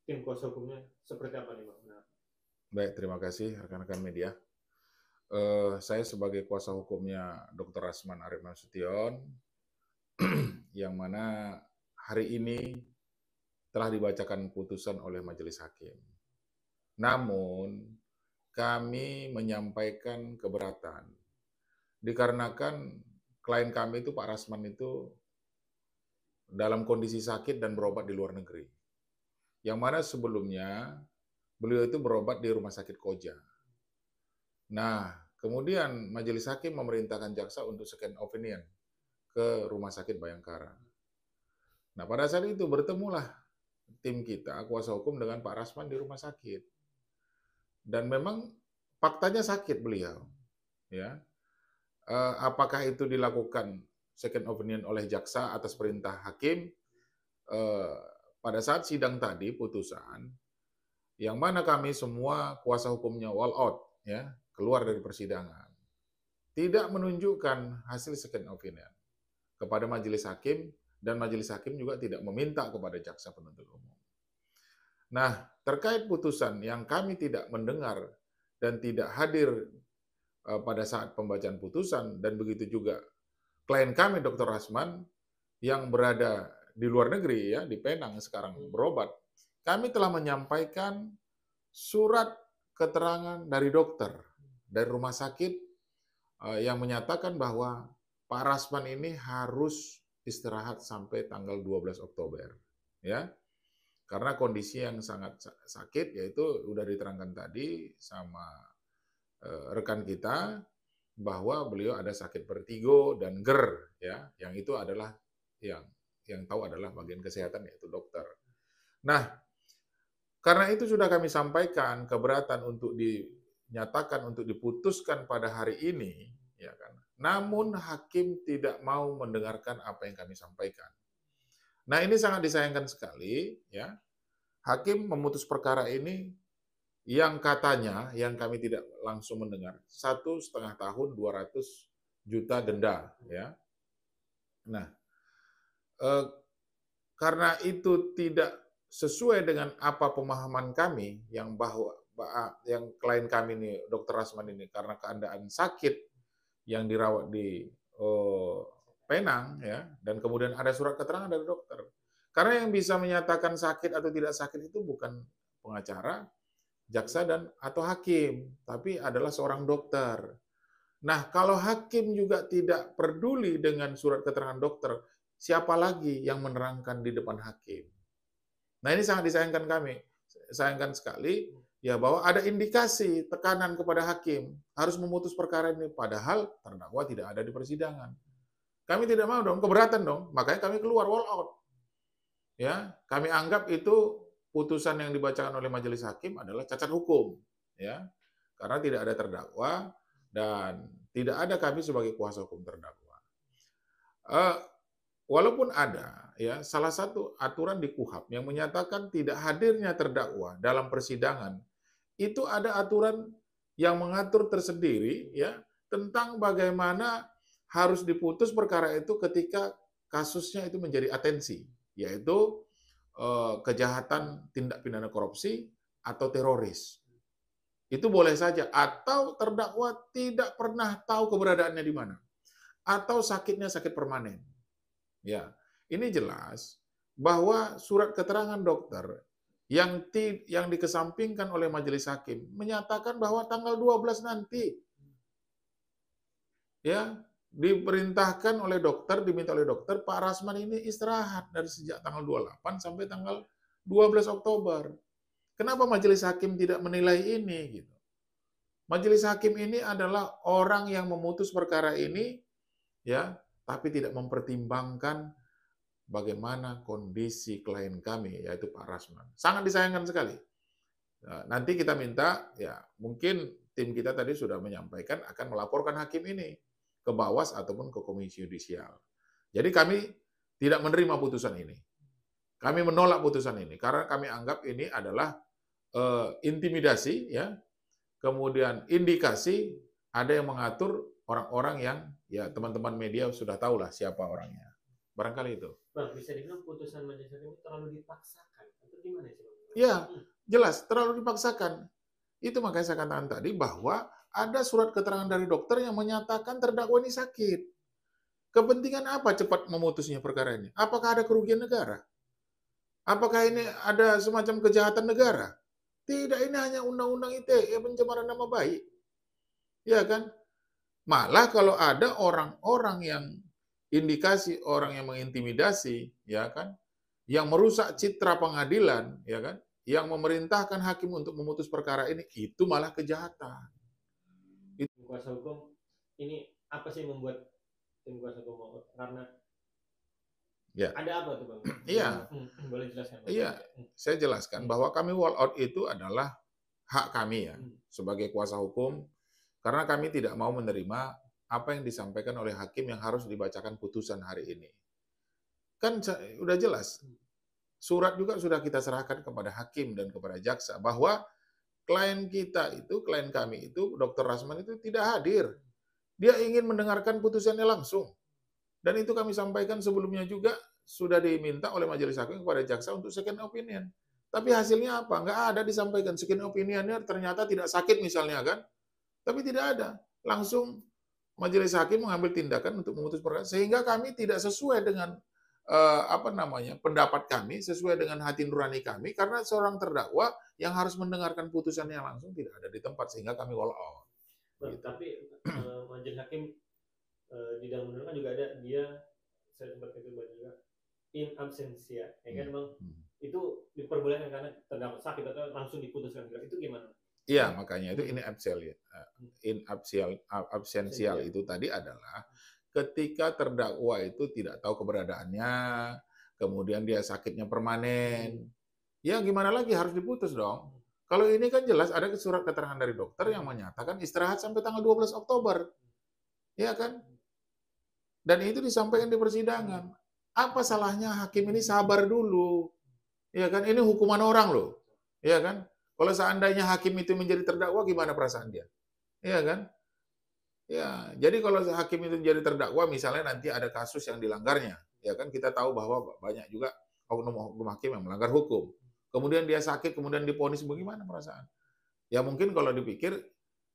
tim kuasa hukumnya seperti apa nih Bang? Nah, Baik, terima kasih rekan-rekan media. Saya sebagai kuasa hukumnya Dr. Rasman Arif Nasution, yang mana hari ini telah dibacakan putusan oleh majelis hakim. Namun, kami menyampaikan keberatan dikarenakan klien kami itu Pak Rasman itu dalam kondisi sakit dan berobat di luar negeri. Yang mana sebelumnya beliau itu berobat di Rumah Sakit Koja. Nah, kemudian majelis hakim memerintahkan jaksa untuk second opinion ke Rumah Sakit Bayangkara. Nah, pada saat itu bertemulah tim kita, kuasa hukum dengan Pak Rasman di rumah sakit. Dan memang faktanya sakit beliau. Ya, apakah itu dilakukan second opinion oleh jaksa atas perintah hakim? Pada saat sidang tadi putusan, yang mana kami semua kuasa hukumnya wall out, ya, keluar dari persidangan, tidak menunjukkan hasil second opinion kepada majelis hakim, dan majelis hakim juga tidak meminta kepada jaksa penuntut umum. Nah, terkait putusan yang kami tidak mendengar dan tidak hadir pada saat pembacaan putusan, dan begitu juga klien kami Dr. Rasman yang berada di luar negeri, ya, di Penang sekarang berobat, kami telah menyampaikan surat keterangan dari dokter dari rumah sakit yang menyatakan bahwa Pak Rasman ini harus istirahat sampai tanggal 12 Oktober. Ya, karena kondisi yang sangat sakit, yaitu sudah diterangkan tadi sama rekan kita bahwa beliau ada sakit vertigo dan GER, ya, yang itu adalah yang tahu adalah bagian kesehatan, yaitu dokter. Nah, karena itu sudah kami sampaikan keberatan untuk dinyatakan untuk diputuskan pada hari ini, ya kan. Namun hakim tidak mau mendengarkan apa yang kami sampaikan. Nah, ini sangat disayangkan sekali, ya. Hakim memutus perkara ini yang katanya, yang kami tidak langsung mendengar, 1,5 tahun 200 juta denda, ya. Nah, karena itu tidak sesuai dengan apa pemahaman kami, yang bahwa yang klien kami ini, Dr. Rasman ini, karena keadaan sakit yang dirawat di Penang, ya, dan kemudian ada surat keterangan dari dokter. Karena yang bisa menyatakan sakit atau tidak sakit itu bukan pengacara, jaksa, dan atau hakim, tapi adalah seorang dokter. Nah, kalau hakim juga tidak peduli dengan surat keterangan dokter, siapa lagi yang menerangkan di depan hakim? Nah, ini sangat disayangkan kami. Sayangkan sekali, ya, bahwa ada indikasi tekanan kepada hakim harus memutus perkara ini, padahal terdakwa tidak ada di persidangan. Kami tidak mau dong, keberatan dong, makanya kami keluar wall out. Ya, kami anggap itu putusan yang dibacakan oleh majelis hakim adalah cacat hukum, ya, karena tidak ada terdakwa dan tidak ada kami sebagai kuasa hukum terdakwa. Walaupun ada, ya, salah satu aturan di KUHAP yang menyatakan tidak hadirnya terdakwa dalam persidangan, itu ada aturan yang mengatur tersendiri, ya, tentang bagaimana harus diputus perkara itu ketika kasusnya itu menjadi atensi, yaitu kejahatan tindak pidana korupsi atau teroris. Itu boleh saja, atau terdakwa tidak pernah tahu keberadaannya di mana, atau sakitnya sakit permanen. Ya, ini jelas bahwa surat keterangan dokter yang dikesampingkan oleh majelis hakim menyatakan bahwa tanggal 12 nanti, ya, diperintahkan oleh dokter, diminta oleh dokter, Pak Rasman ini istirahat dari sejak tanggal 28 sampai tanggal 12 Oktober. Kenapa majelis hakim tidak menilai ini gitu? Majelis hakim ini adalah orang yang memutus perkara ini, ya, tapi tidak mempertimbangkan bagaimana kondisi klien kami, yaitu Pak Rasman. Sangat disayangkan sekali. Nah, nanti kita minta, ya, mungkin tim kita tadi sudah menyampaikan akan melaporkan hakim ini ke Bawas ataupun ke Komisi Yudisial. Jadi kami tidak menerima putusan ini. Kami menolak putusan ini karena kami anggap ini adalah intimidasi, ya, kemudian indikasi ada yang mengatur orang-orang yang, ya, teman-teman media sudah tahulah siapa orangnya. Barangkali itu. Bang, bisa dibilang putusan majelis hakim itu terlalu dipaksakan atau gimana sih, Bang? Ya, jelas terlalu dipaksakan. Itu makanya saya katakan tadi bahwa ada surat keterangan dari dokter yang menyatakan terdakwa ini sakit. Kepentingan apa cepat memutusnya perkara ini? Apakah ada kerugian negara? Apakah ini ada semacam kejahatan negara? Tidak, ini hanya undang-undang ITE, pencemaran nama baik. Ya kan? Malah kalau ada orang-orang yang indikasi orang yang mengintimidasi, ya kan, yang merusak citra pengadilan, ya kan, yang memerintahkan hakim untuk memutus perkara ini, itu malah kejahatan. Tim kuasa hukum ini apa sih yang membuat tim kuasa hukum mau out? Karena Ya. ada apa tuh, Bang? Iya. Boleh jelaskan, Bang? Iya, saya jelaskan bahwa kami wall out itu adalah hak kami ya sebagai kuasa hukum, karena kami tidak mau menerima apa yang disampaikan oleh hakim yang harus dibacakan putusan hari ini. Kan udah jelas, surat juga sudah kita serahkan kepada hakim dan kepada jaksa bahwa klien kami itu, Dr. Rasman itu tidak hadir. Dia ingin mendengarkan putusannya langsung. Dan itu kami sampaikan sebelumnya juga sudah diminta oleh majelis hakim kepada jaksa untuk second opinion. Tapi hasilnya apa? Nggak ada disampaikan. Second opinionnya ternyata tidak sakit misalnya kan. Tapi tidak ada. Langsung majelis hakim mengambil tindakan untuk memutus perkara. Sehingga kami tidak sesuai dengan pendapat kami, sesuai dengan hati nurani kami, karena seorang terdakwa yang harus mendengarkan putusannya langsung tidak ada di tempat, sehingga kami wall out. Gitu. Tapi majelis hakim di dalam undang-undang juga ada, saya sempat itu baca juga, in absentia, ya kan, Bang? Itu diperbolehkan karena terdakwa sakit atau langsung diputuskan, itu gimana? Iya, makanya itu in absentia itu tadi adalah ketika terdakwa itu tidak tahu keberadaannya, kemudian dia sakitnya permanen, ya gimana lagi, harus diputus dong. Kalau ini kan jelas ada surat keterangan dari dokter yang menyatakan istirahat sampai tanggal 12 Oktober. Ya kan? Dan itu disampaikan di persidangan. Apa salahnya hakim ini sabar dulu? Ya kan? Ini hukuman orang loh. Ya kan? Kalau seandainya hakim itu menjadi terdakwa, gimana perasaan dia? Ya kan? Ya, jadi kalau hakim itu menjadi terdakwa, misalnya nanti ada kasus yang dilanggarnya, ya kan, kita tahu bahwa banyak juga oknum-oknum hakim yang melanggar hukum. Kemudian dia sakit, kemudian divonis, bagaimana perasaan? Ya mungkin kalau dipikir,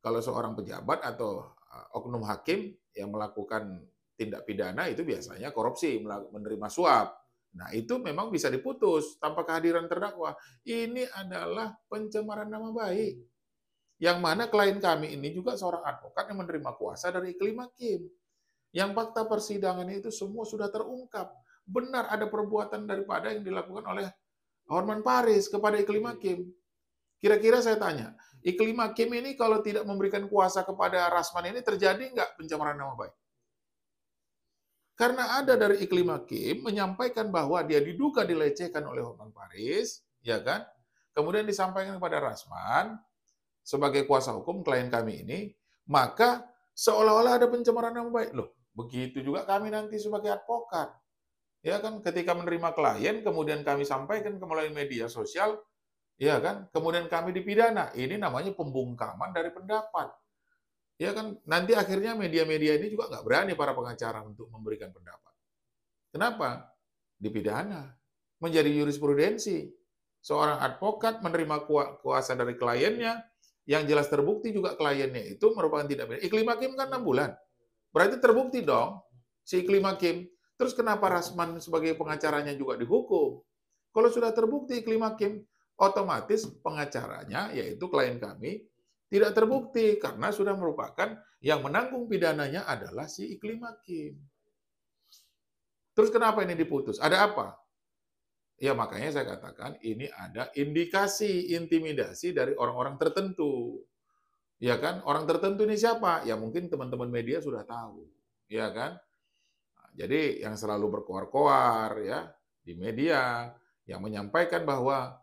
kalau seorang pejabat atau oknum hakim yang melakukan tindak pidana itu biasanya korupsi, menerima suap. Nah itu memang bisa diputus tanpa kehadiran terdakwa. Ini adalah pencemaran nama baik. Yang mana klien kami ini juga seorang advokat yang menerima kuasa dari Iklim Hakim. Yang fakta persidangan itu semua sudah terungkap. Benar ada perbuatan daripada yang dilakukan oleh Hotman Paris kepada Iklim Hakim. Kira-kira saya tanya, Iklim Hakim ini kalau tidak memberikan kuasa kepada Rasman ini terjadi nggak pencemaran nama baik? Karena ada dari Iklim Hakim menyampaikan bahwa dia diduga dilecehkan oleh Hotman Paris, ya kan? Kemudian disampaikan kepada Rasman, sebagai kuasa hukum klien kami ini, maka seolah-olah ada pencemaran nama baik. Loh, begitu juga kami nanti sebagai advokat. Ya kan, ketika menerima klien, kemudian kami sampaikan melalui media sosial, ya kan, kemudian kami dipidana. Ini namanya pembungkaman dari pendapat. Ya kan, nanti akhirnya media-media ini juga nggak berani para pengacara untuk memberikan pendapat. Kenapa? Dipidana. Menjadi jurisprudensi. Seorang advokat menerima kuasa dari kliennya, yang jelas terbukti juga kliennya itu merupakan tindak pidana. Iklim Hakim kan 6 bulan. Berarti terbukti dong si Iklim Hakim. Terus kenapa Rasman sebagai pengacaranya juga dihukum? Kalau sudah terbukti Iklim Hakim, otomatis pengacaranya, yaitu klien kami, tidak terbukti karena sudah merupakan yang menanggung pidananya adalah si Iklim Hakim. Terus kenapa ini diputus? Ada apa? Ya makanya saya katakan ini ada indikasi intimidasi dari orang-orang tertentu. Ya kan? Orang tertentu ini siapa? Ya mungkin teman-teman media sudah tahu. Ya kan? Nah, jadi yang selalu berkoar-koar ya di media yang menyampaikan bahwa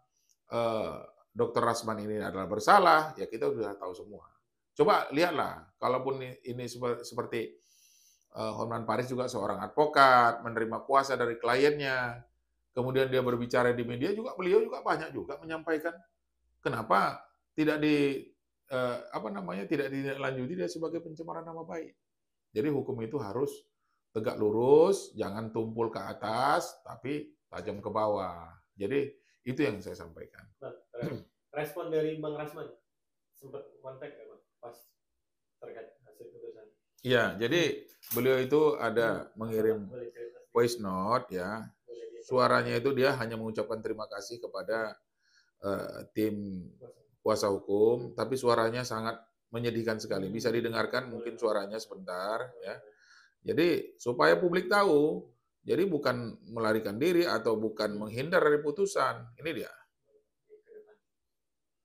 Dr. Rasman ini adalah bersalah, ya kita sudah tahu semua. Coba lihatlah, kalaupun ini seperti Hotman Paris juga seorang advokat, menerima kuasa dari kliennya, kemudian dia berbicara di media juga, beliau juga banyak juga menyampaikan kenapa tidak tidak dilanjuti dia sebagai pencemaran nama baik. Jadi hukum itu harus tegak lurus, jangan tumpul ke atas, tapi tajam ke bawah. Jadi itu yang saya sampaikan. Nah, respon dari Bang Rasman sempat kontak nggak Bang pas terkait hasil putusan? Iya, jadi beliau itu ada mengirim voice note ya. Suaranya itu dia hanya mengucapkan terima kasih kepada tim kuasa hukum, tapi suaranya sangat menyedihkan sekali. Bisa didengarkan mungkin suaranya sebentar ya. Jadi supaya publik tahu, jadi bukan melarikan diri atau bukan menghindar dari putusan. Ini dia.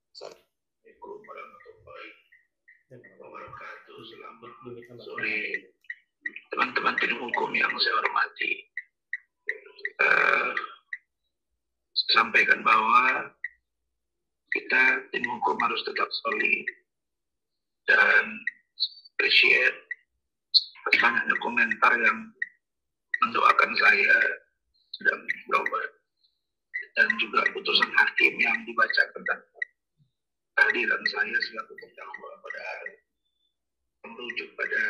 Assalamualaikum warahmatullahi wabarakatuh. Selamat sore teman-teman tim hukum yang saya hormati. Sampaikan bahwa kita tim hukum harus tetap solid dan appreciate banyaknya komentar yang mendoakan saya sedang berobat dan juga putusan hakim yang dibaca tentang kehadiran saya selaku terdakwa pada merujuk pada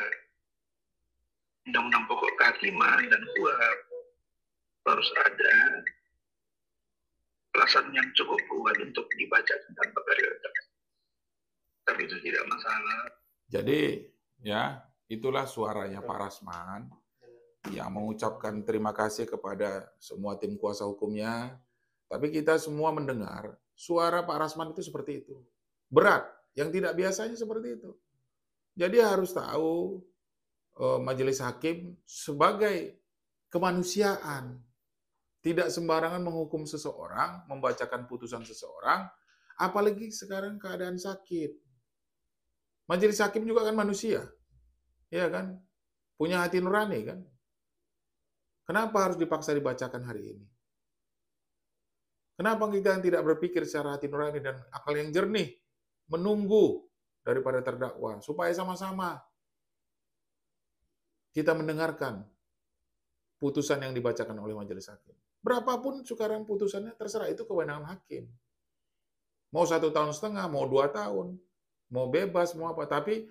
Undang-Undang Pokok Kehakiman dan KUHP harus ada alasan yang cukup kuat untuk dibaca tentang perkara. Tapi itu tidak masalah. Jadi ya itulah suaranya Pak Rasman yang mengucapkan terima kasih kepada semua tim kuasa hukumnya. Tapi kita semua mendengar suara Pak Rasman itu seperti itu. Berat, yang tidak biasanya seperti itu. Jadi harus tahu majelis hakim sebagai kemanusiaan. Tidak sembarangan menghukum seseorang, membacakan putusan seseorang, apalagi sekarang keadaan sakit. Majelis hakim juga kan manusia. Ya kan? Punya hati nurani kan? Kenapa harus dipaksa dibacakan hari ini? Kenapa kita tidak berpikir secara hati nurani dan akal yang jernih, menunggu daripada terdakwa, supaya sama-sama kita mendengarkan putusan yang dibacakan oleh majelis hakim. Berapapun sekarang putusannya, terserah, itu kewenangan hakim. Mau 1,5 tahun, mau 2 tahun, mau bebas, mau apa. Tapi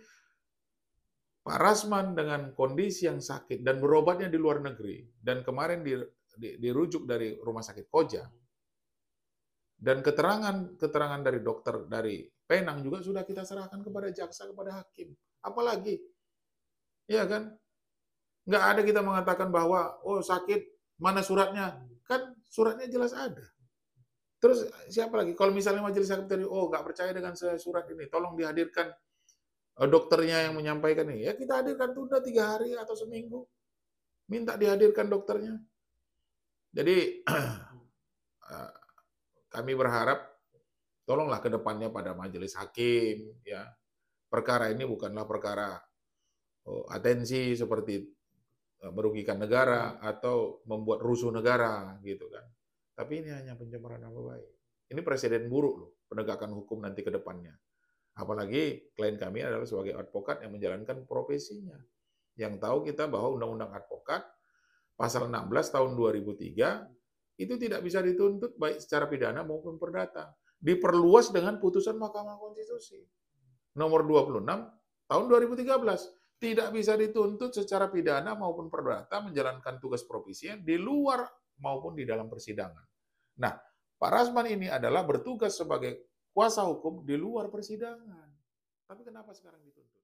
Pak Rasman dengan kondisi yang sakit dan berobatnya di luar negeri, dan kemarin dirujuk dari Rumah Sakit Koja, dan keterangan dari dokter dari Penang juga sudah kita serahkan kepada jaksa, kepada hakim. Apalagi, ya kan? Nggak ada kita mengatakan bahwa, oh sakit, mana suratnya? Kan suratnya jelas ada. Terus siapa lagi? Kalau misalnya majelis hakim tadi, oh nggak percaya dengan surat ini, tolong dihadirkan dokternya yang menyampaikan ini. Ya kita hadirkan, tunda 3 hari atau seminggu. Minta dihadirkan dokternya. Jadi kami berharap tolonglah ke depannya pada majelis hakim, ya. Perkara ini bukanlah perkara atensi seperti merugikan negara atau membuat rusuh negara gitu kan. Tapi ini hanya pencemaran nama baik. Ini presiden buruk loh penegakan hukum nanti ke depannya. Apalagi klien kami adalah sebagai advokat yang menjalankan profesinya. Yang tahu kita bahwa Undang-Undang Advokat pasal 16 tahun 2003 itu tidak bisa dituntut baik secara pidana maupun perdata. Diperluas dengan putusan Mahkamah Konstitusi nomor 26 tahun 2013. Tidak bisa dituntut secara pidana maupun perdata menjalankan tugas profesinya di luar maupun di dalam persidangan. Nah, Pak Rasman ini adalah bertugas sebagai kuasa hukum di luar persidangan. Tapi kenapa sekarang dituntut?